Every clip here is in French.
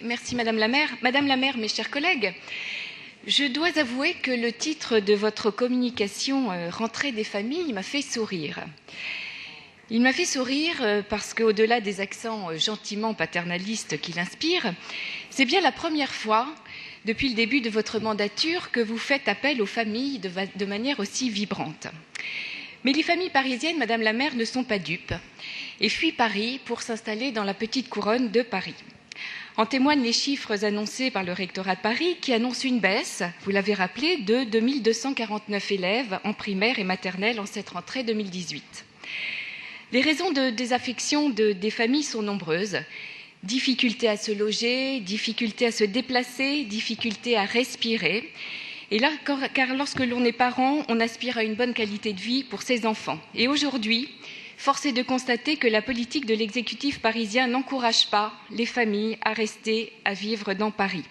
Merci Madame la maire. Madame la maire, mes chers collègues, je dois avouer que le titre de votre communication Rentrée des familles m'a fait sourire. Il m'a fait sourire parce qu'au-delà des accents gentiment paternalistes qu'il inspire, c'est bien la première fois depuis le début de votre mandature que vous faites appel aux familles de manière aussi vibrante. Mais les familles parisiennes, Madame la maire, ne sont pas dupes et fuient Paris pour s'installer dans la petite couronne de Paris. En témoignent les chiffres annoncés par le rectorat de Paris qui annonce une baisse, vous l'avez rappelé, de 2249 élèves en primaire et maternelle en cette rentrée 2018. Les raisons de désaffection des familles sont nombreuses. Difficulté à se loger, difficulté à se déplacer, difficulté à respirer. Et là, car lorsque l'on est parent, on aspire à une bonne qualité de vie pour ses enfants. Et aujourd'hui, force est de constater que la politique de l'exécutif parisien n'encourage pas les familles à rester, à vivre dans Paris.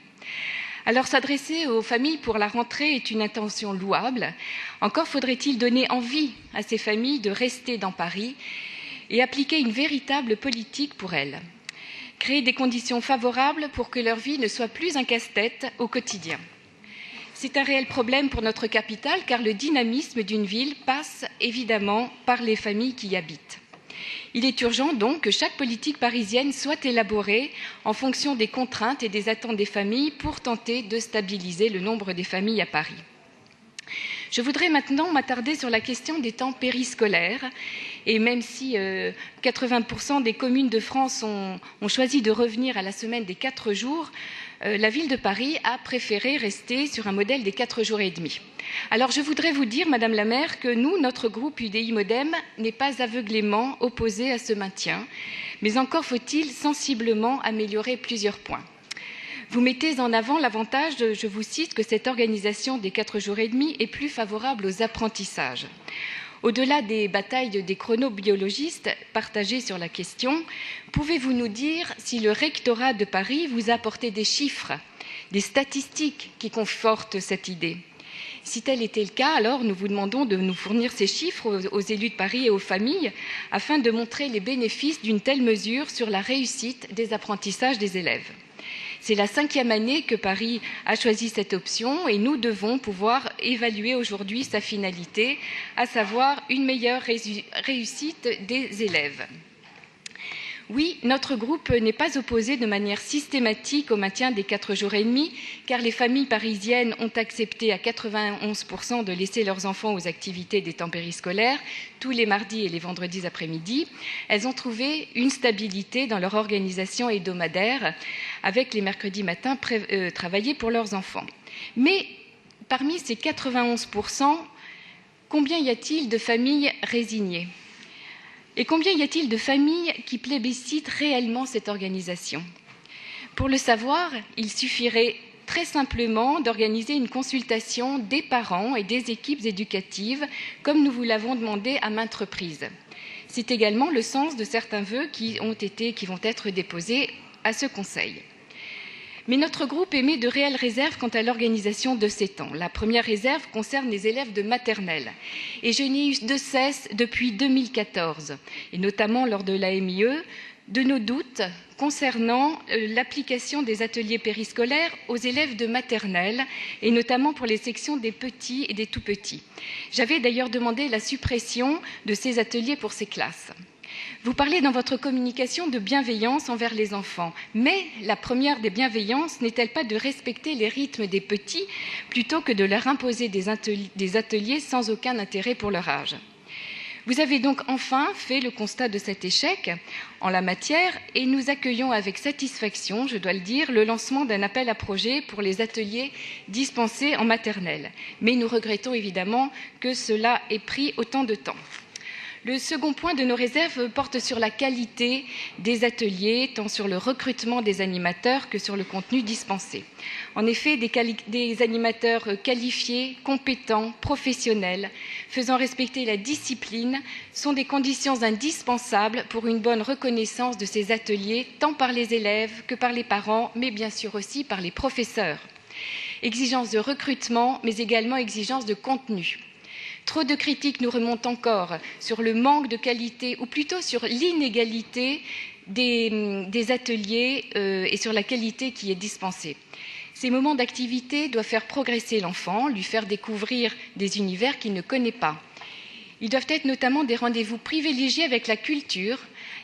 Alors s'adresser aux familles pour la rentrée est une intention louable. Encore faudrait-il donner envie à ces familles de rester dans Paris et appliquer une véritable politique pour elles. Créer des conditions favorables pour que leur vie ne soit plus un casse-tête au quotidien. C'est un réel problème pour notre capitale car le dynamisme d'une ville passe évidemment par les familles qui y habitent. Il est urgent donc que chaque politique parisienne soit élaborée en fonction des contraintes et des attentes des familles pour tenter de stabiliser le nombre des familles à Paris. Je voudrais maintenant m'attarder sur la question des temps périscolaires. Et même si 80% des communes de France ont choisi de revenir à la semaine des 4 jours, la ville de Paris a préféré rester sur un modèle des 4 jours et demi. Alors je voudrais vous dire, Madame la maire, que nous, notre groupe UDI Modem, n'est pas aveuglément opposé à ce maintien, mais encore faut-il sensiblement améliorer plusieurs points. Vous mettez en avant l'avantage, je vous cite, que cette organisation des 4 jours et demi est plus favorable aux apprentissages. Au-delà des batailles des chronobiologistes partagés sur la question, pouvez-vous nous dire si le rectorat de Paris vous a apporté des chiffres, des statistiques qui confortent cette idée? Si tel était le cas, alors nous vous demandons de nous fournir ces chiffres aux élus de Paris et aux familles afin de montrer les bénéfices d'une telle mesure sur la réussite des apprentissages des élèves. C'est la 5e année que Paris a choisi cette option et nous devons pouvoir évaluer aujourd'hui sa finalité, à savoir une meilleure réussite des élèves. Oui, notre groupe n'est pas opposé de manière systématique au maintien des 4 jours et demi, car les familles parisiennes ont accepté à 91% de laisser leurs enfants aux activités des temps périscolaires, tous les mardis et les vendredis après-midi. Elles ont trouvé une stabilité dans leur organisation hebdomadaire, avec les mercredis matins travaillés pour leurs enfants. Mais parmi ces 91%, combien y a-t-il de familles résignées ? Et combien y a-t-il de familles qui plébiscitent réellement cette organisation? Pour le savoir, il suffirait très simplement d'organiser une consultation des parents et des équipes éducatives, comme nous vous l'avons demandé à maintes reprises. C'est également le sens de certains vœux qui vont être déposés à ce Conseil. Mais notre groupe émet de réelles réserves quant à l'organisation de ces temps. La première réserve concerne les élèves de maternelle. Et je n'ai eu de cesse depuis 2014, et notamment lors de l'AMIE, de nos doutes concernant l'application des ateliers périscolaires aux élèves de maternelle, et notamment pour les sections des petits et des tout-petits. J'avais d'ailleurs demandé la suppression de ces ateliers pour ces classes. Vous parlez dans votre communication de bienveillance envers les enfants, mais la première des bienveillances n'est-elle pas de respecter les rythmes des petits plutôt que de leur imposer des ateliers sans aucun intérêt pour leur âge? Vous avez donc enfin fait le constat de cet échec en la matière et nous accueillons avec satisfaction, je dois le dire, le lancement d'un appel à projets pour les ateliers dispensés en maternelle. Mais nous regrettons évidemment que cela ait pris autant de temps. Le second point de nos réserves porte sur la qualité des ateliers, tant sur le recrutement des animateurs que sur le contenu dispensé. En effet, des animateurs qualifiés, compétents, professionnels, faisant respecter la discipline, sont des conditions indispensables pour une bonne reconnaissance de ces ateliers, tant par les élèves que par les parents, mais bien sûr aussi par les professeurs. Exigence de recrutement, mais également exigence de contenu. Trop de critiques nous remontent encore sur le manque de qualité, ou plutôt sur l'inégalité des ateliers et sur la qualité qui est dispensée. Ces moments d'activité doivent faire progresser l'enfant, lui faire découvrir des univers qu'il ne connaît pas. Ils doivent être notamment des rendez-vous privilégiés avec la culture,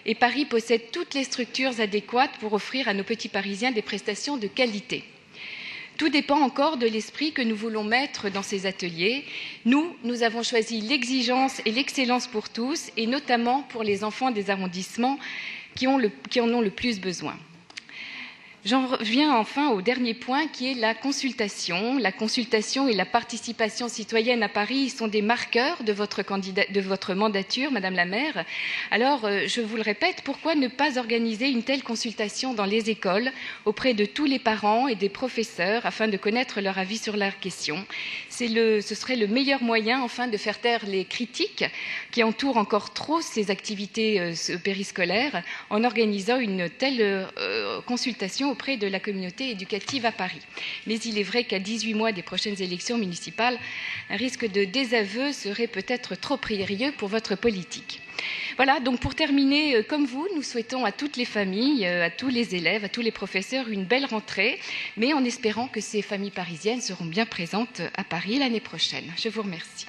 et Paris possède toutes les structures adéquates pour offrir à nos petits Parisiens des prestations de qualité. Tout dépend encore de l'esprit que nous voulons mettre dans ces ateliers. Nous avons choisi l'exigence et l'excellence pour tous, et notamment pour les enfants des arrondissements qui en ont le plus besoin. J'en reviens enfin au dernier point qui est la consultation. La consultation et la participation citoyenne à Paris sont des marqueurs de votre mandature, Madame la maire. Alors, je vous le répète, pourquoi ne pas organiser une telle consultation dans les écoles auprès de tous les parents et des professeurs afin de connaître leur avis sur la question? Ce serait le meilleur moyen enfin de faire taire les critiques qui entourent encore trop ces activités périscolaires en organisant une telle consultation auprès de la communauté éducative à Paris. Mais il est vrai qu'à 18 mois des prochaines élections municipales, un risque de désaveu serait peut-être trop périlleux pour votre politique. Voilà, donc pour terminer, comme vous, nous souhaitons à toutes les familles, à tous les élèves, à tous les professeurs une belle rentrée, mais en espérant que ces familles parisiennes seront bien présentes à Paris l'année prochaine. Je vous remercie.